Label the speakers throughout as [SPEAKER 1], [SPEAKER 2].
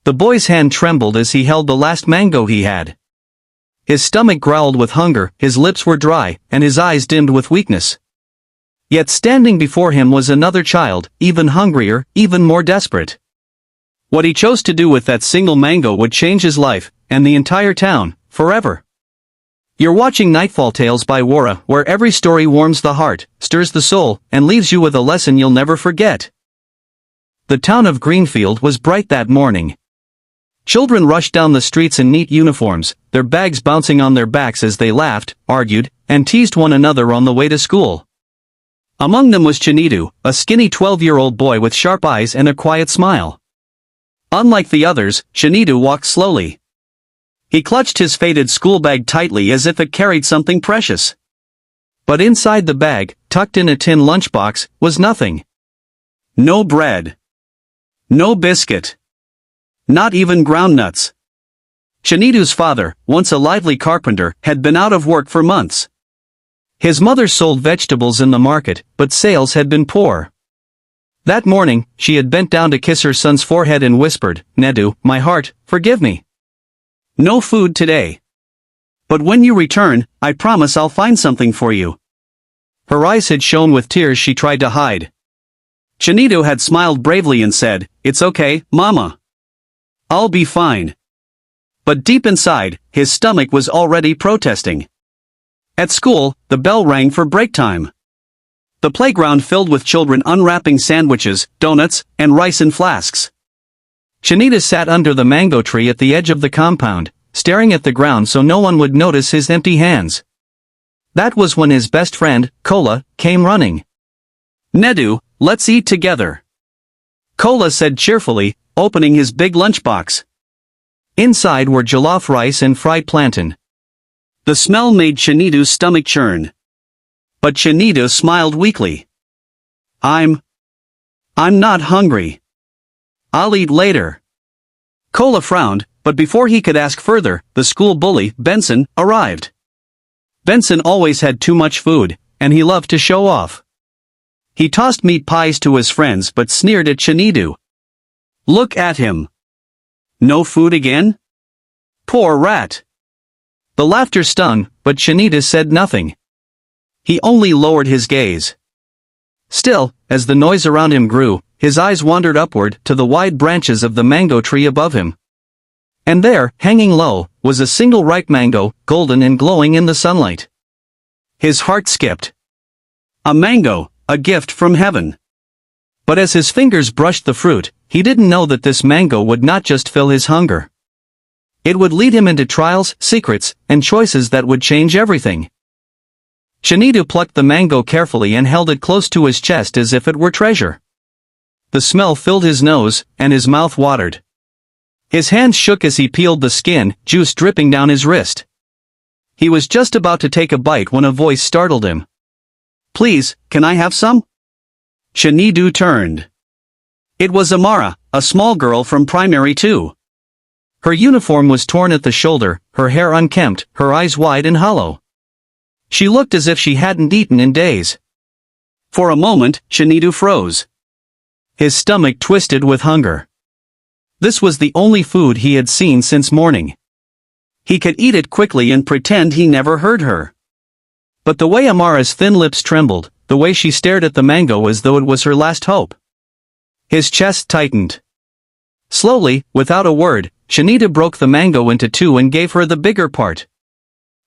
[SPEAKER 1] The boy's hand trembled as he held the last mango he had. His stomach growled with hunger, his lips were dry, and his eyes dimmed with weakness. Yet standing before him was another child, even hungrier, even more desperate. What he chose to do with that single mango would change his life, and the entire town, forever. You're watching Nightfall Tales by Wara, where every story warms the heart, stirs the soul, and leaves you with a lesson you'll never forget. The town of Greenfield was bright that morning. Children rushed down the streets in neat uniforms, their bags bouncing on their backs as they laughed, argued, and teased one another on the way to school. Among them was Chinedu, a skinny 12-year-old boy with sharp eyes and a quiet smile. Unlike the others, Chinedu walked slowly. He clutched his faded school bag tightly as if it carried something precious. But inside the bag, tucked in a tin lunchbox, was nothing. No bread. No biscuit. Not even groundnuts. Chinedu's father, once a lively carpenter, had been out of work for months. His mother sold vegetables in the market, but sales had been poor. That morning, she had bent down to kiss her son's forehead and whispered, "Nedu, my heart, forgive me. No food today. But when you return, I promise I'll find something for you." Her eyes had shone with tears she tried to hide. Chinedu had smiled bravely and said, "It's okay, Mama. I'll be fine." But deep inside, his stomach was already protesting. At school, the bell rang for break time. The playground filled with children unwrapping sandwiches, donuts, and rice in flasks. Chinedu sat under the mango tree at the edge of the compound, staring at the ground so no one would notice his empty hands. That was when his best friend, Kola, came running. "Nedu, let's eat together," Kola said cheerfully, opening his big lunchbox. Inside were jollof rice and fried plantain. The smell made Chinedu's stomach churn. But Chinedu smiled weakly. I'm not hungry. I'll eat later." Kola frowned, but before he could ask further, the school bully, Benson, arrived. Benson always had too much food, and he loved to show off. He tossed meat pies to his friends but sneered at Chinedu. Look at him. No food again? Poor rat. The laughter stung, but Chinedu said nothing. He only lowered his gaze. Still, as the noise around him grew, his eyes wandered upward to the wide branches of the mango tree above him. And there, hanging low, was a single ripe mango, golden and glowing in the sunlight. His heart skipped. A mango, a gift from heaven. But as his fingers brushed the fruit, he didn't know that this mango would not just fill his hunger. It would lead him into trials, secrets, and choices that would change everything. Chinedu plucked the mango carefully and held it close to his chest as if it were treasure. The smell filled his nose, and his mouth watered. His hands shook as he peeled the skin, juice dripping down his wrist. He was just about to take a bite when a voice startled him. "Please, can I have some?" Chinedu turned. It was Amara, a small girl from Primary 2. Her uniform was torn at the shoulder, her hair unkempt, her eyes wide and hollow. She looked as if she hadn't eaten in days. For a moment, Chinedu froze. His stomach twisted with hunger. This was the only food he had seen since morning. He could eat it quickly and pretend he never heard her. But the way Amara's thin lips trembled, the way she stared at the mango as though it was her last hope. His chest tightened. Slowly, without a word, Chinedu broke the mango into two and gave her the bigger part.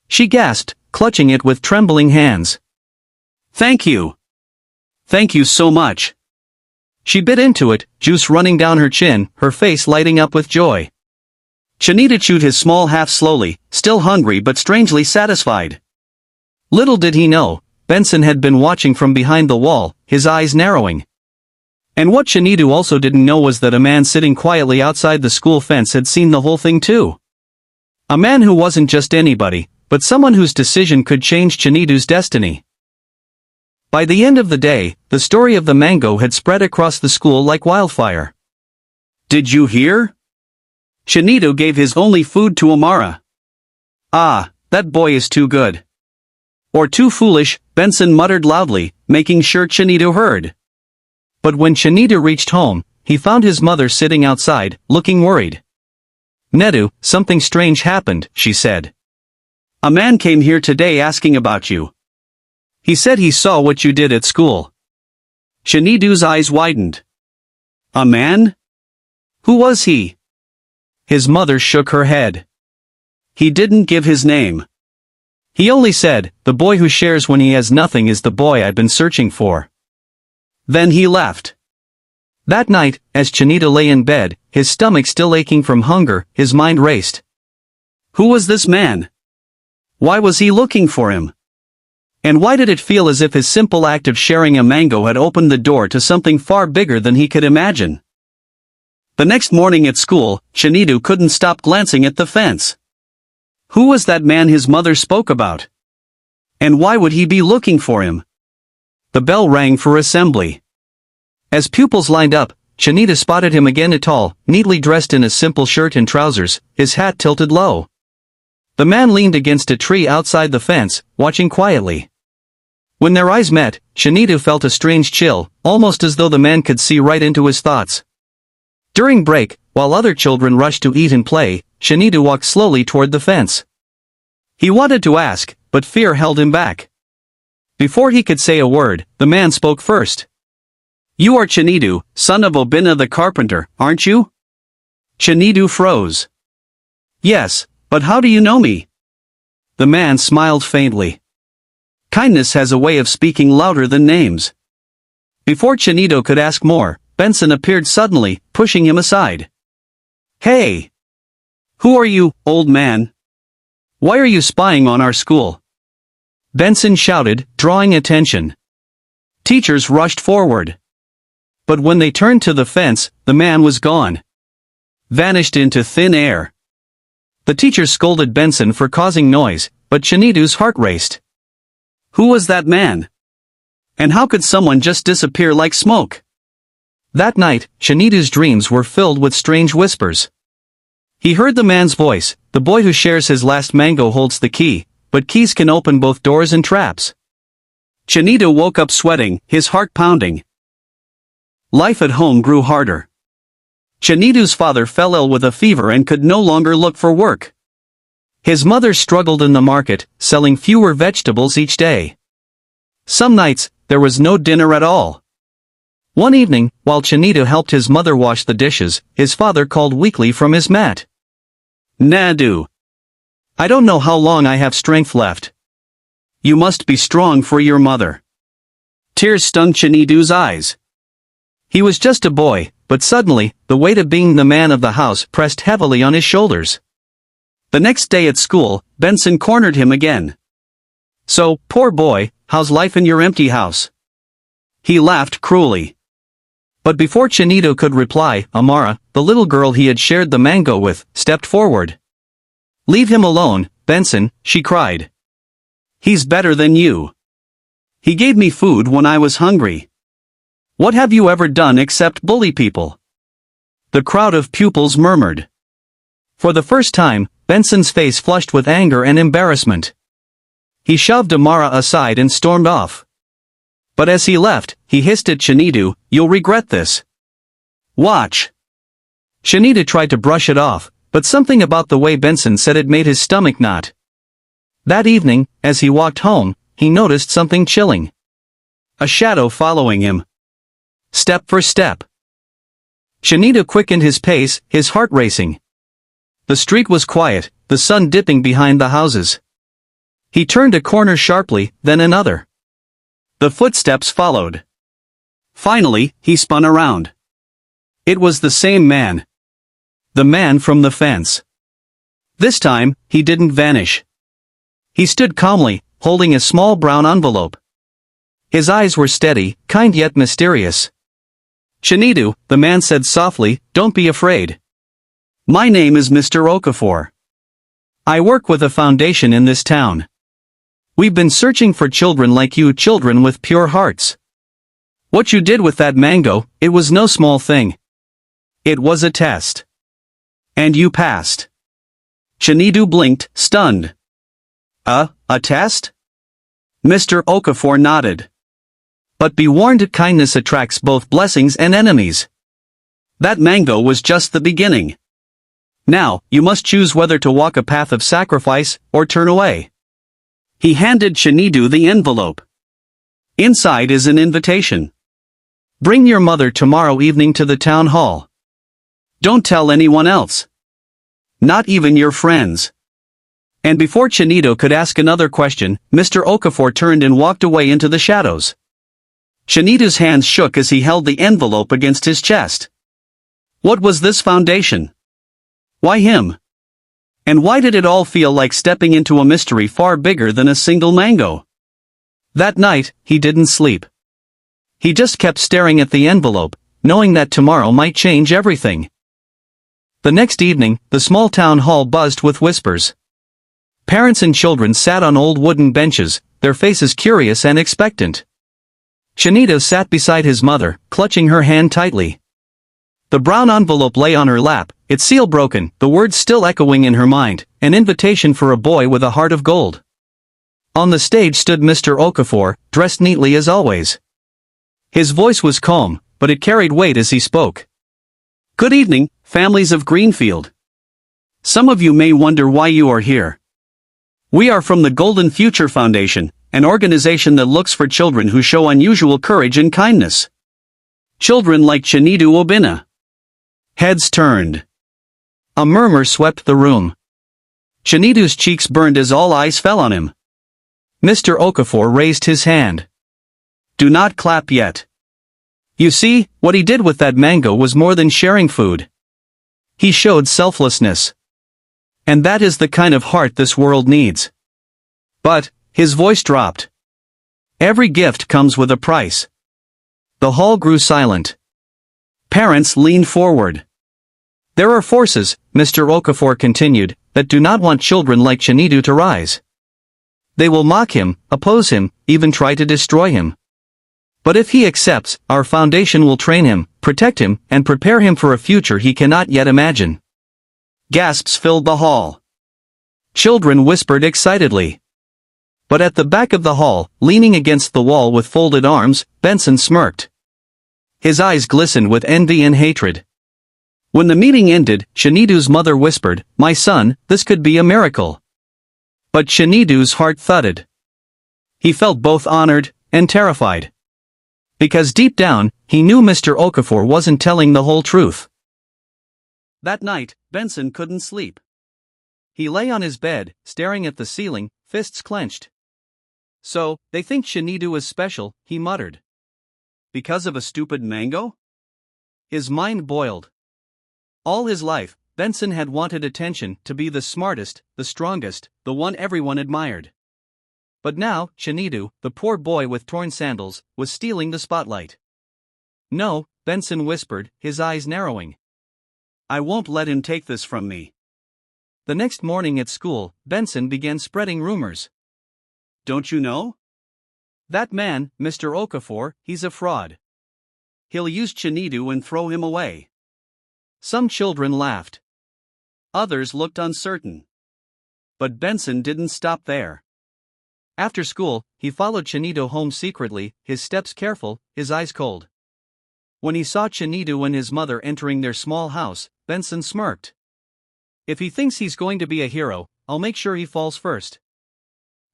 [SPEAKER 1] She gasped, clutching it with trembling hands. "Thank you. Thank you so much." She bit into it, juice running down her chin, her face lighting up with joy. Chinedu chewed his small half slowly, still hungry but strangely satisfied. Little did he know, Benson had been watching from behind the wall, his eyes narrowing. And what Chinedu also didn't know was that a man sitting quietly outside the school fence had seen the whole thing too. A man who wasn't just anybody, but someone whose decision could change Chinedu's destiny. By the end of the day, the story of the mango had spread across the school like wildfire. "Did you hear? Chinedu gave his only food to Amara. Ah, that boy is too good." Or too foolish, Benson muttered loudly, making sure Chinedu heard. But when Chinedu reached home, he found his mother sitting outside, looking worried. Chinedu, something strange happened, she said. A man came here today asking about you. He said he saw what you did at school. Chinedu's eyes widened. A man? Who was he? His mother shook her head. He didn't give his name. He only said, the boy who shares when he has nothing is the boy I've been searching for. Then he left. That night, as Chinedu lay in bed, his stomach still aching from hunger, his mind raced. Who was this man? Why was he looking for him? And why did it feel as if his simple act of sharing a mango had opened the door to something far bigger than he could imagine? The next morning at school, Chinedu couldn't stop glancing at the fence. Who was that man his mother spoke about? And why would he be looking for him? The bell rang for assembly. As pupils lined up, Chinedu spotted him again, tall, neatly dressed in a simple shirt and trousers, his hat tilted low. The man leaned against a tree outside the fence, watching quietly. When their eyes met, Chinedu felt a strange chill, almost as though the man could see right into his thoughts. During break, while other children rushed to eat and play, Chinedu walked slowly toward the fence. He wanted to ask, but fear held him back. Before he could say a word, the man spoke first. You are Chinedu, son of Obinna the carpenter, aren't you? Chinedu froze. Yes, but how do you know me? The man smiled faintly. Kindness has a way of speaking louder than names. Before Chinedu could ask more, Benson appeared suddenly, pushing him aside. Hey! Who are you, old man? Why are you spying on our school? Benson shouted, drawing attention. Teachers rushed forward. But when they turned to the fence, the man was gone. Vanished into thin air. The teacher scolded Benson for causing noise, but Chinedu's heart raced. Who was that man? And how could someone just disappear like smoke? That night, Chinedu's dreams were filled with strange whispers. He heard the man's voice, the boy who shares his last mango holds the key, but keys can open both doors and traps. Chinedu woke up sweating, his heart pounding. Life at home grew harder. Chinedu's father fell ill with a fever and could no longer look for work. His mother struggled in the market, selling fewer vegetables each day. Some nights, there was no dinner at all. One evening, while Chinedu helped his mother wash the dishes, his father called weakly from his mat. Nadu. I don't know how long I have strength left. You must be strong for your mother. Tears stung Chinedu's eyes. He was just a boy, but suddenly, the weight of being the man of the house pressed heavily on his shoulders. The next day at school, Benson cornered him again. So, poor boy, how's life in your empty house? He laughed cruelly. But before Chinedu could reply, Amara, the little girl he had shared the mango with, stepped forward. Leave him alone, Benson, she cried. He's better than you. He gave me food when I was hungry. What have you ever done except bully people? The crowd of pupils murmured. For the first time, Benson's face flushed with anger and embarrassment. He shoved Amara aside and stormed off. But as he left, he hissed at Chinedu, you'll regret this. Watch. Chinedu tried to brush it off, but something about the way Benson said it made his stomach knot. That evening, as he walked home, he noticed something chilling. A shadow following him. Step for step. Chinedu quickened his pace, his heart racing. The street was quiet, the sun dipping behind the houses. He turned a corner sharply, then another. The footsteps followed. Finally, he spun around. It was the same man. The man from the fence. This time, he didn't vanish. He stood calmly, holding a small brown envelope. His eyes were steady, kind yet mysterious. Chinedu, the man said softly, don't be afraid. My name is Mr. Okafor. I work with a foundation in this town. We've been searching for children like you, children with pure hearts. What you did with that mango, it was no small thing. It was a test. And you passed. Chinedu blinked, stunned. A test? Mr. Okafor nodded. But be warned, kindness attracts both blessings and enemies. That mango was just the beginning. Now, you must choose whether to walk a path of sacrifice, or turn away. He handed Chinedu the envelope. Inside is an invitation. Bring your mother tomorrow evening to the town hall. Don't tell anyone else. Not even your friends. And before Chinedu could ask another question, Mr. Okafor turned and walked away into the shadows. Chinedu's hands shook as he held the envelope against his chest. What was this foundation? Why him? And why did it all feel like stepping into a mystery far bigger than a single mango? That night, he didn't sleep. He just kept staring at the envelope, knowing that tomorrow might change everything. The next evening, the small town hall buzzed with whispers. Parents and children sat on old wooden benches, their faces curious and expectant. Chinedu sat beside his mother, clutching her hand tightly. The brown envelope lay on her lap, its seal broken, the words still echoing in her mind, an invitation for a boy with a heart of gold. On the stage stood Mr. Okafor, dressed neatly as always. His voice was calm, but it carried weight as he spoke. Good evening, families of Greenfield. Some of you may wonder why you are here. We are from the Golden Future Foundation, an organization that looks for children who show unusual courage and kindness. Children like Chinedu Obinna. Heads turned. A murmur swept the room. Chinedu's cheeks burned as all eyes fell on him. Mr. Okafor raised his hand. Do not clap yet. You see, what he did with that mango was more than sharing food. He showed selflessness. And that is the kind of heart this world needs. But, his voice dropped. Every gift comes with a price. The hall grew silent. Parents leaned forward. There are forces, Mr. Okafor continued, that do not want children like Chinedu to rise. They will mock him, oppose him, even try to destroy him. But if he accepts, our foundation will train him, protect him, and prepare him for a future he cannot yet imagine. Gasps filled the hall. Children whispered excitedly. But at the back of the hall, leaning against the wall with folded arms, Benson smirked. His eyes glistened with envy and hatred. When the meeting ended, Chinedu's mother whispered, "My son, this could be a miracle." But Chinedu's heart thudded. He felt both honored and terrified. Because deep down, he knew Mr. Okafor wasn't telling the whole truth. That night, Benson couldn't sleep. He lay on his bed, staring at the ceiling, fists clenched. So, they think Chinedu is special, he muttered. Because of a stupid mango? His mind boiled. All his life, Benson had wanted attention, to be the smartest, the strongest, the one everyone admired. But now, Chinedu, the poor boy with torn sandals, was stealing the spotlight. No, Benson whispered, his eyes narrowing. I won't let him take this from me. The next morning at school, Benson began spreading rumors. Don't you know? That man, Mr. Okafor, he's a fraud. He'll use Chinedu and throw him away. Some children laughed. Others looked uncertain. But Benson didn't stop there. After school, he followed Chinedu home secretly, his steps careful, his eyes cold. When he saw Chinedu and his mother entering their small house, Benson smirked. If he thinks he's going to be a hero, I'll make sure he falls first.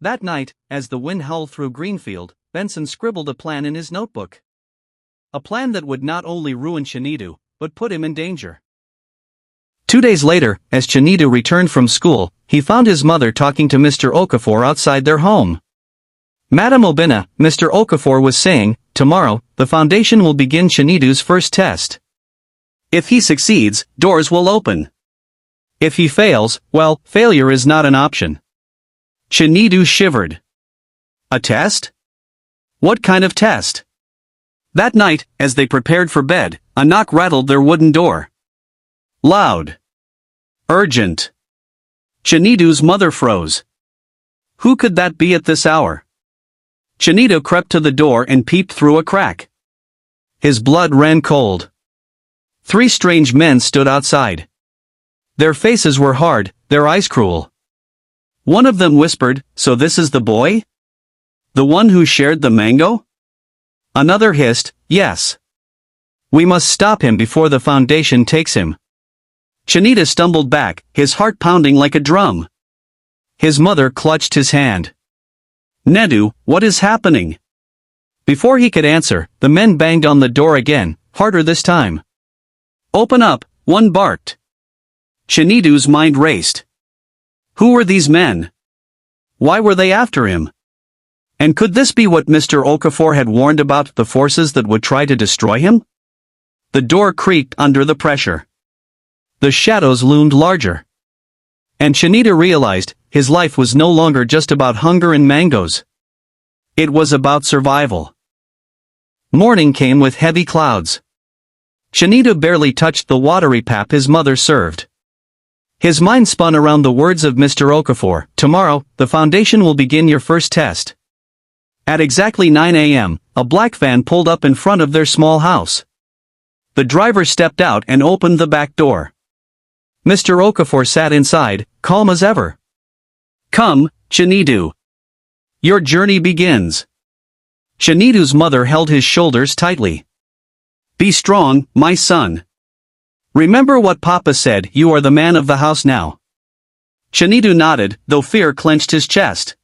[SPEAKER 1] That night, as the wind howled through Greenfield, Benson scribbled a plan in his notebook. A plan that would not only ruin Chinedu, but put him in danger. 2 days later, as Chinedu returned from school, he found his mother talking to Mr. Okafor outside their home. Madam Obinna, Mr. Okafor was saying, tomorrow, the foundation will begin Chinedu's first test. If he succeeds, doors will open. If he fails, well, failure is not an option. Chinedu shivered. A test? What kind of test? That night, as they prepared for bed, a knock rattled their wooden door. Loud. Urgent. Chinedu's mother froze. Who could that be at this hour? Chinedu crept to the door and peeped through a crack. His blood ran cold. 3 strange men stood outside. Their faces were hard, their eyes cruel. One of them whispered, "So this is the boy? The one who shared the mango?" Another hissed, "Yes. We must stop him before the foundation takes him." Chinedu stumbled back, his heart pounding like a drum. His mother clutched his hand. "Nedu, what is happening?" Before he could answer, the men banged on the door again, harder this time. "Open up," one barked. Chinedu's mind raced. Who were these men? Why were they after him? And could this be what Mr. Okafor had warned about, the forces that would try to destroy him? The door creaked under the pressure. The shadows loomed larger. And Chinedu realized, his life was no longer just about hunger and mangoes. It was about survival. Morning came with heavy clouds. Chinedu barely touched the watery pap his mother served. His mind spun around the words of Mr. Okafor. "Tomorrow, the foundation will begin your first test." At exactly 9 a.m., a black van pulled up in front of their small house. The driver stepped out and opened the back door. Mr. Okafor sat inside, calm as ever. "Come, Chinedu. Your journey begins." Chinedu's mother held his shoulders tightly. "Be strong, my son. Remember what Papa said, you are the man of the house now." Chinedu nodded, though fear clenched his chest.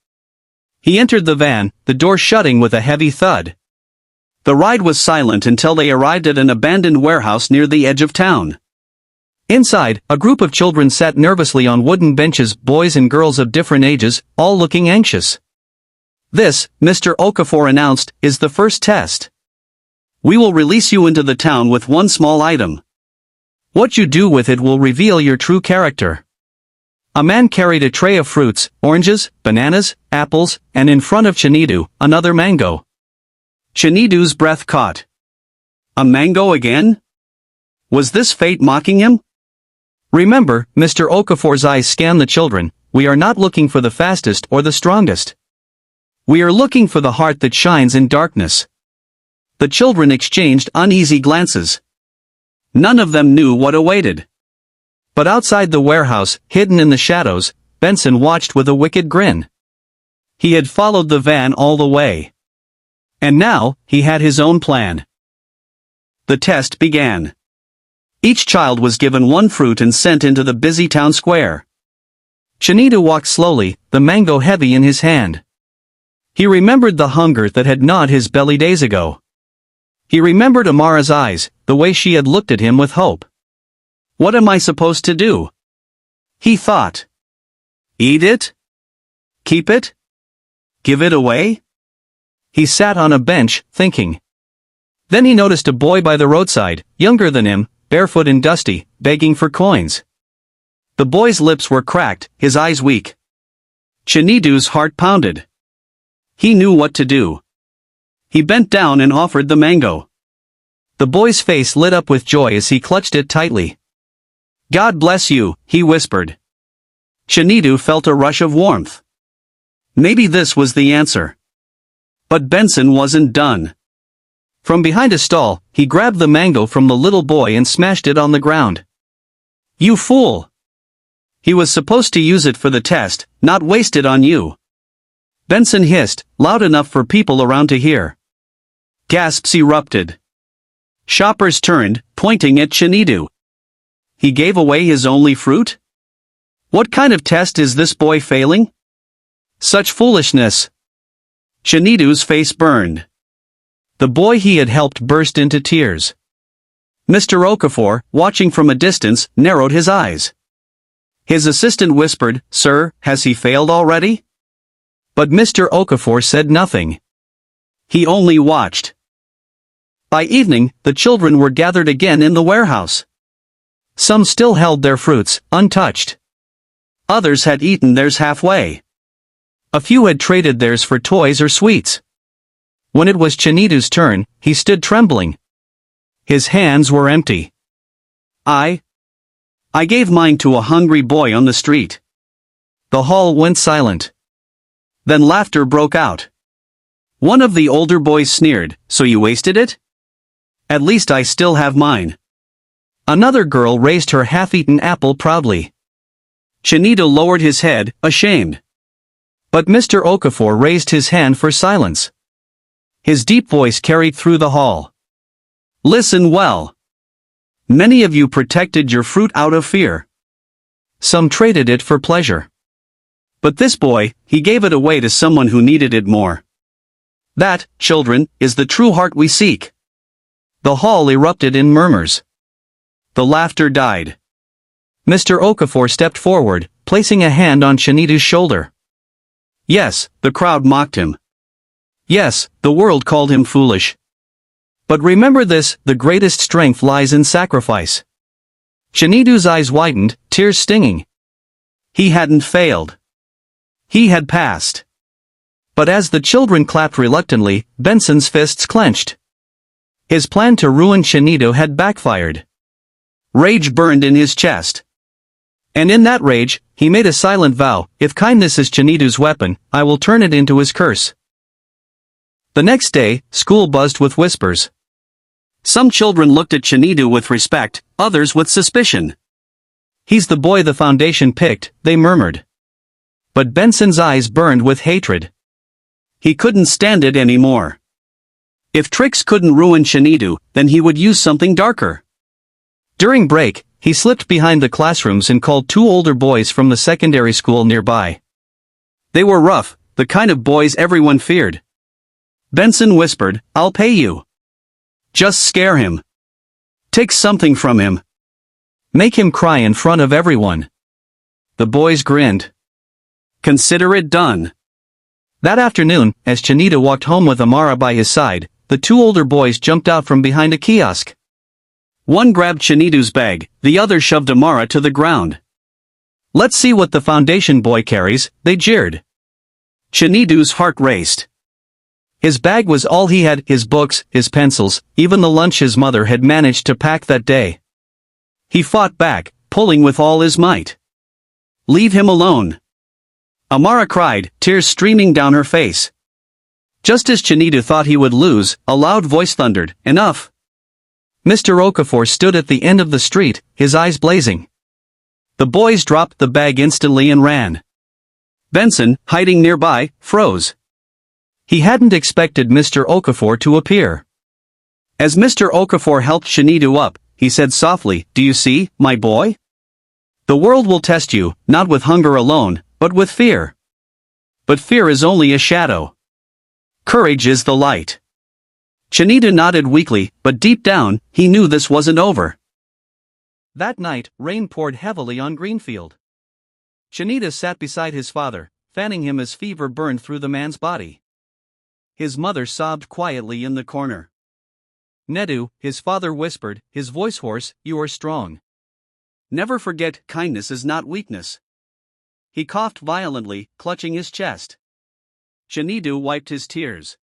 [SPEAKER 1] He entered the van, the door shutting with a heavy thud. The ride was silent until they arrived at an abandoned warehouse near the edge of town. Inside, a group of children sat nervously on wooden benches, boys and girls of different ages, all looking anxious. "This," Mr. Okafor announced, "is the first test. We will release you into the town with one small item. What you do with it will reveal your true character." A man carried a tray of fruits, oranges, bananas, apples, and in front of Chinedu, another mango. Chinedu's breath caught. A mango again? Was this fate mocking him? "Remember," Mr. Okafor's eyes scanned the children, "we are not looking for the fastest or the strongest. We are looking for the heart that shines in darkness." The children exchanged uneasy glances. None of them knew what awaited. But outside the warehouse, hidden in the shadows, Benson watched with a wicked grin. He had followed the van all the way. And now, he had his own plan. The test began. Each child was given one fruit and sent into the busy town square. Chinedu walked slowly, the mango heavy in his hand. He remembered the hunger that had gnawed his belly days ago. He remembered Amara's eyes, the way she had looked at him with hope. "What am I supposed to do?" he thought. "Eat it? Keep it? Give it away?" He sat on a bench, thinking. Then he noticed a boy by the roadside, younger than him, barefoot and dusty, begging for coins. The boy's lips were cracked, his eyes weak. Chinedu's heart pounded. He knew what to do. He bent down and offered the mango. The boy's face lit up with joy as he clutched it tightly. "God bless you," he whispered. Chinedu felt a rush of warmth. Maybe this was the answer. But Benson wasn't done. From behind a stall, he grabbed the mango from the little boy and smashed it on the ground. "You fool! He was supposed to use it for the test, not waste it on you." Benson hissed, loud enough for people around to hear. Gasps erupted. Shoppers turned, pointing at Chinedu. He gave away his only fruit? What kind of test is this boy failing? Such foolishness! Chinedu's face burned. The boy he had helped burst into tears. Mr. Okafor, watching from a distance, narrowed his eyes. His assistant whispered, "Sir, has he failed already?" But Mr. Okafor said nothing. He only watched. By evening, the children were gathered again in the warehouse. Some still held their fruits, untouched. Others had eaten theirs halfway. A few had traded theirs for toys or sweets. When it was Chinedu's turn, he stood trembling. His hands were empty. I gave mine to a hungry boy on the street." The hall went silent. Then laughter broke out. One of the older boys sneered, "So you wasted it? At least I still have mine." Another girl raised her half-eaten apple proudly. Chinedu lowered his head, ashamed. But Mr. Okafor raised his hand for silence. His deep voice carried through the hall. "Listen well. Many of you protected your fruit out of fear. Some traded it for pleasure. But this boy, he gave it away to someone who needed it more. That, children, is the true heart we seek. The hall erupted in murmurs. The laughter died. Mr. Okafor stepped forward, placing a hand on Chinedu's shoulder. Yes, the crowd mocked him. Yes, the world called him foolish. But remember this, the greatest strength lies in sacrifice. Chinedu's eyes widened, tears stinging. He hadn't failed. He had passed. But as the children clapped reluctantly, Benson's fists clenched. His plan to ruin Chinedu had backfired. Rage burned in his chest. And in that rage, he made a silent vow, if kindness is Chinedu's weapon, I will turn it into his curse. The next day, school buzzed with whispers. Some children looked at Chinedu with respect, others with suspicion. He's the boy the Foundation picked, they murmured. But Benson's eyes burned with hatred. He couldn't stand it anymore. If tricks couldn't ruin Chinedu, then he would use something darker. During break, he slipped behind the classrooms and called two older boys from the secondary school nearby. They were rough, the kind of boys everyone feared. Benson whispered, I'll pay you. Just scare him. Take something from him. Make him cry in front of everyone. The boys grinned. Consider it done. That afternoon, as Chinedu walked home with Amara by his side, the two older boys jumped out from behind a kiosk. One grabbed Chinedu's bag, the other shoved Amara to the ground. Let's see what the Foundation boy carries, they jeered. Chinedu's heart raced. His bag was all he had, his books, his pencils, even the lunch his mother had managed to pack that day. He fought back, pulling with all his might. Leave him alone. Amara cried, tears streaming down her face. Just as Chinedu thought he would lose, a loud voice thundered, enough. Mr. Okafor stood at the end of the street, his eyes blazing. The boys dropped the bag instantly and ran. Benson, hiding nearby, froze. He hadn't expected Mr. Okafor to appear. As Mr. Okafor helped Chinedu up, he said softly, do you see, my boy? The world will test you, not with hunger alone, but with fear. But fear is only a shadow. Courage is the light. Chinedu nodded weakly, but deep down, he knew this wasn't over. That night, rain poured heavily on Greenfield. Chinedu sat beside his father, fanning him as fever burned through the man's body. His mother sobbed quietly in the corner. Nedu, his father whispered, his voice hoarse, you are strong. Never forget, kindness is not weakness. He coughed violently, clutching his chest. Chinedu wiped his tears.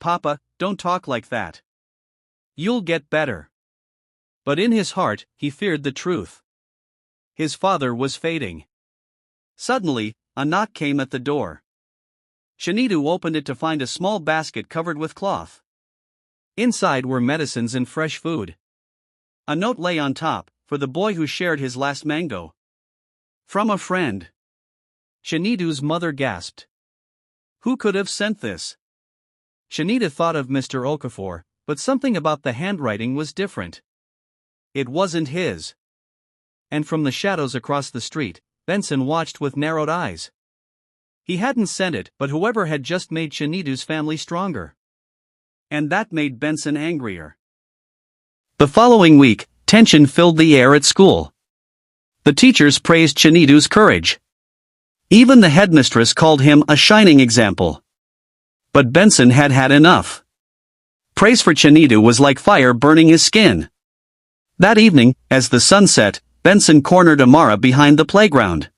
[SPEAKER 1] Papa, don't talk like that. You'll get better. But in his heart, he feared the truth. His father was fading. Suddenly, a knock came at the door. Chinedu opened it to find a small basket covered with cloth. Inside were medicines and fresh food. A note lay on top, for the boy who shared his last mango. From a friend. Chinedu's mother gasped. Who could have sent this? Chinedu thought of Mr. Okafor, but something about the handwriting was different. It wasn't his. And from the shadows across the street, Benson watched with narrowed eyes. He hadn't sent it, but whoever had just made Chinedu's family stronger. And that made Benson angrier. The following week, tension filled the air at school. The teachers praised Chinedu's courage. Even the headmistress called him a shining example. But Benson had had enough. Praise for Chinedu was like fire burning his skin. That evening, as the sun set, Benson cornered Amara behind the playground.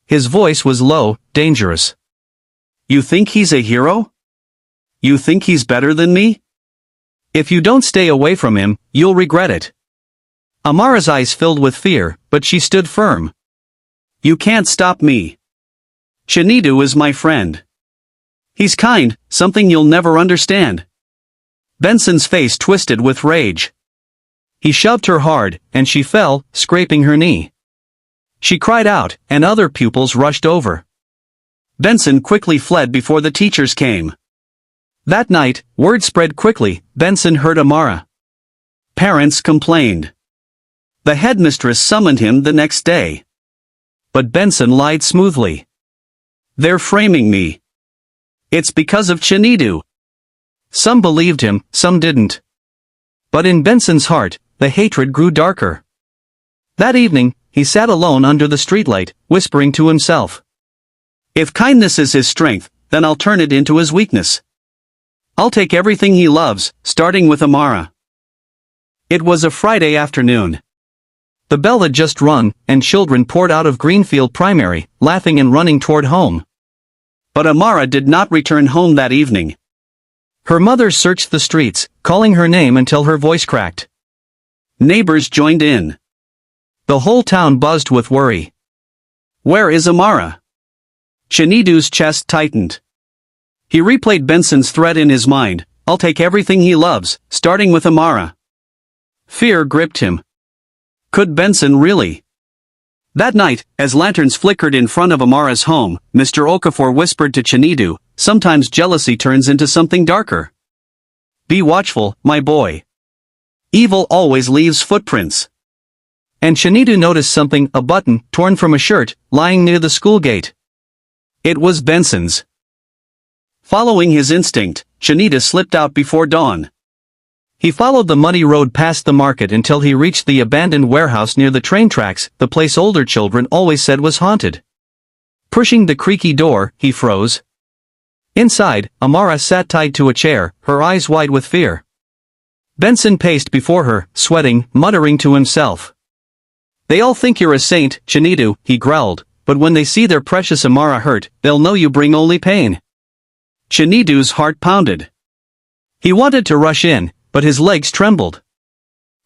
[SPEAKER 1] His voice was low, dangerous. You think he's a hero? You think he's better than me? If you don't stay away from him, you'll regret it. Amara's eyes filled with fear, but she stood firm. You can't stop me. Chinedu is my friend. He's kind, something you'll never understand. Benson's face twisted with rage. He shoved her hard, and she fell, scraping her knee. She cried out, and other pupils rushed over. Benson quickly fled before the teachers came. That night, word spread quickly, Benson hurt Amara. Parents complained. The headmistress summoned him the next day. But Benson lied smoothly. They're framing me. It's because of Chinedu. Some believed him, some didn't. But in Benson's heart, the hatred grew darker. That evening, he sat alone under the streetlight, whispering to himself. If kindness is his strength, then I'll turn it into his weakness. I'll take everything he loves, starting with Amara. It was a Friday afternoon. The bell had just rung, and children poured out of Greenfield Primary, laughing and running toward home. But Amara did not return home that evening. Her mother searched the streets, calling her name until her voice cracked. Neighbors joined in. The whole town buzzed with worry. Where is Amara? Chinedu's chest tightened. He replayed Benson's threat in his mind. I'll take everything he loves, starting with Amara. Fear gripped him. Could Benson really? That night, as lanterns flickered in front of Amara's home, Mr. Okafor whispered to Chinedu, sometimes jealousy turns into something darker. Be watchful, my boy. Evil always leaves footprints. And Chinedu noticed something, a button, torn from a shirt, lying near the school gate. It was Benson's. Following his instinct, Chinedu slipped out before dawn. He followed the muddy road past the market until he reached the abandoned warehouse near the train tracks, the place older children always said was haunted. Pushing the creaky door, he froze. Inside, Amara sat tied to a chair, her eyes wide with fear. Benson paced before her, sweating, muttering to himself. They all think you're a saint, Chinedu, he growled, but when they see their precious Amara hurt, they'll know you bring only pain. Chinedu's heart pounded. He wanted to rush in, but his legs trembled.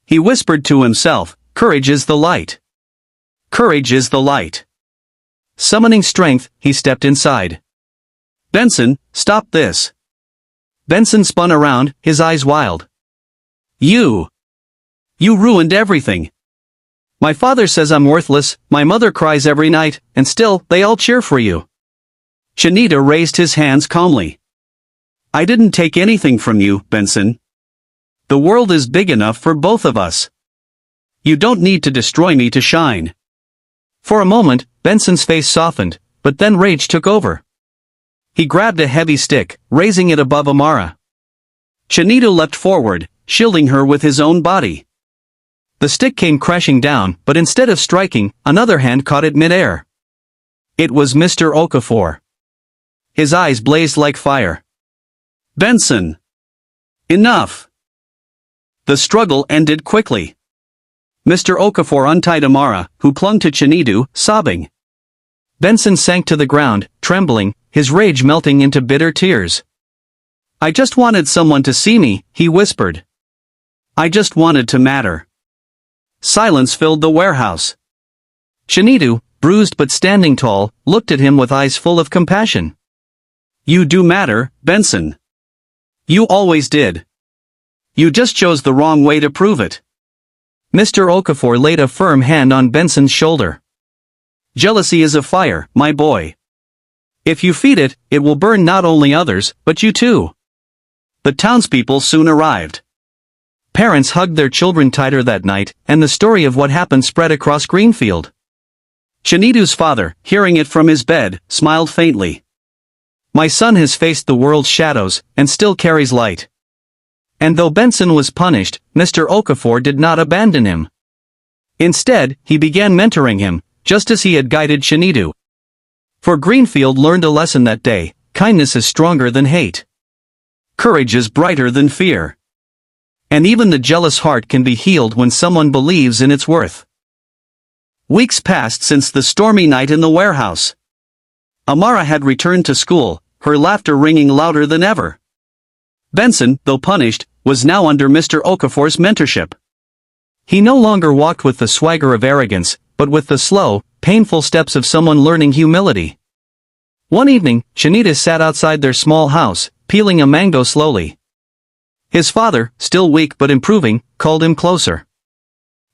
[SPEAKER 1] He whispered to himself, courage is the light. Courage is the light. Summoning strength, he stepped inside. Benson, stop this. Benson spun around, his eyes wild. You ruined everything. My father says I'm worthless, my mother cries every night, and still, they all cheer for you. Chinedu raised his hands calmly. I didn't take anything from you, Benson. The world is big enough for both of us. You don't need to destroy me to shine. For a moment, Benson's face softened, but then rage took over. He grabbed a heavy stick, raising it above Amara. Chinedu leapt forward, shielding her with his own body. The stick came crashing down, but instead of striking, another hand caught it mid-air. It was Mr. Okafor. His eyes blazed like fire. Benson! Enough! The struggle ended quickly. Mr. Okafor untied Amara, who clung to Chinedu, sobbing. Benson sank to the ground, trembling, his rage melting into bitter tears. I just wanted someone to see me, he whispered. I just wanted to matter. Silence filled the warehouse. Chinedu, bruised but standing tall, looked at him with eyes full of compassion. You do matter, Benson. You always did. You just chose the wrong way to prove it. Mr. Okafor laid a firm hand on Benson's shoulder. Jealousy is a fire, my boy. If you feed it, it will burn not only others, but you too. The townspeople soon arrived. Parents hugged their children tighter that night, and the story of what happened spread across Greenfield. Chinedu's father, hearing it from his bed, smiled faintly. My son has faced the world's shadows, and still carries light. And though Benson was punished, Mr. Okafor did not abandon him. Instead, he began mentoring him, just as he had guided Chinedu. For Greenfield learned a lesson that day: kindness is stronger than hate. Courage is brighter than fear. And even the jealous heart can be healed when someone believes in its worth. Weeks passed since the stormy night in the warehouse. Amara had returned to school, her laughter ringing louder than ever. Benson, though punished, was now under Mr. Okafor's mentorship. He no longer walked with the swagger of arrogance, but with the slow, painful steps of someone learning humility. One evening, Chinedu sat outside their small house, peeling a mango slowly. His father, still weak but improving, called him closer.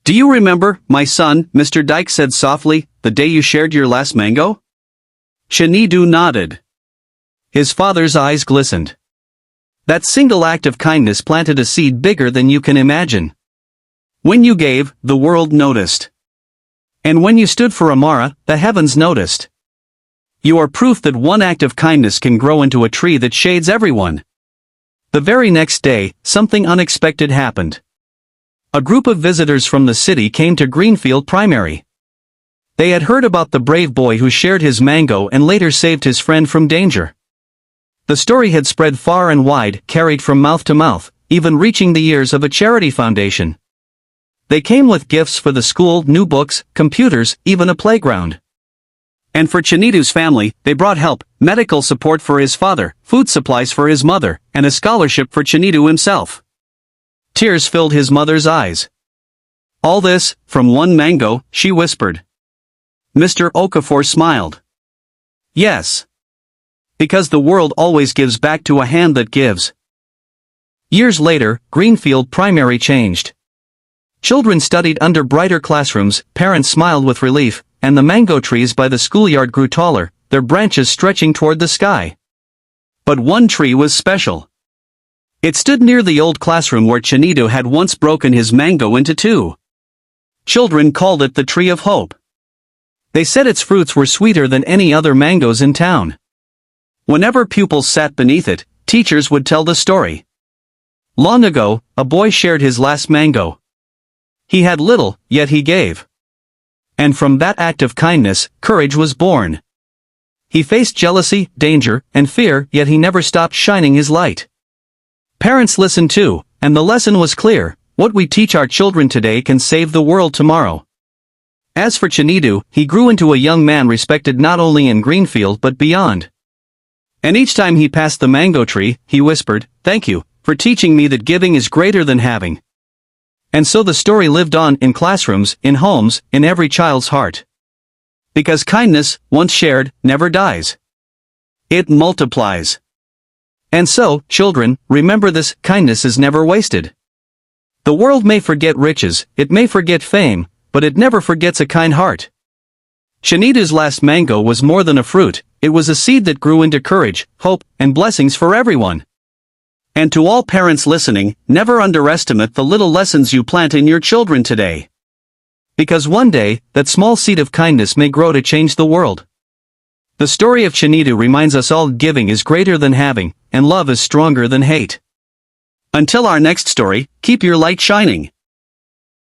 [SPEAKER 1] Do you remember, my son, Mr. Dyke said softly, the day you shared your last mango? Chinedu nodded. His father's eyes glistened. That single act of kindness planted a seed bigger than you can imagine. When you gave, the world noticed. And when you stood for Amara, the heavens noticed. You are proof that one act of kindness can grow into a tree that shades everyone. The very next day, something unexpected happened. A group of visitors from the city came to Greenfield Primary. They had heard about the brave boy who shared his mango and later saved his friend from danger. The story had spread far and wide, carried from mouth to mouth, even reaching the ears of a charity foundation. They came with gifts for the school, new books, computers, even a playground. And for Chinedu's family, they brought help, medical support for his father, food supplies for his mother, and a scholarship for Chinedu himself. Tears filled his mother's eyes. All this, from one mango, she whispered. Mr. Okafor smiled. Yes. Because the world always gives back to a hand that gives. Years later, Greenfield Primary changed. Children studied under brighter classrooms, parents smiled with relief, and the mango trees by the schoolyard grew taller, their branches stretching toward the sky. But one tree was special. It stood near the old classroom where Chinedu had once broken his mango into two. Children called it the Tree of Hope. They said its fruits were sweeter than any other mangoes in town. Whenever pupils sat beneath it, teachers would tell the story. Long ago, a boy shared his last mango. He had little, yet he gave. And from that act of kindness, courage was born. He faced jealousy, danger, and fear, yet he never stopped shining his light. Parents listened too, and the lesson was clear: what we teach our children today can save the world tomorrow. As for Chinedu, he grew into a young man respected not only in Greenfield but beyond. And each time he passed the mango tree, he whispered, "Thank you, for teaching me that giving is greater than having." And so the story lived on in classrooms, in homes, in every child's heart. Because kindness, once shared, never dies. It multiplies. And so, children, remember this: kindness is never wasted. The world may forget riches, it may forget fame, but it never forgets a kind heart. Chinedu's last mango was more than a fruit, it was a seed that grew into courage, hope, and blessings for everyone. And to all parents listening, never underestimate the little lessons you plant in your children today. Because one day, that small seed of kindness may grow to change the world. The story of Chinedu reminds us all giving is greater than having, and love is stronger than hate. Until our next story, keep your light shining.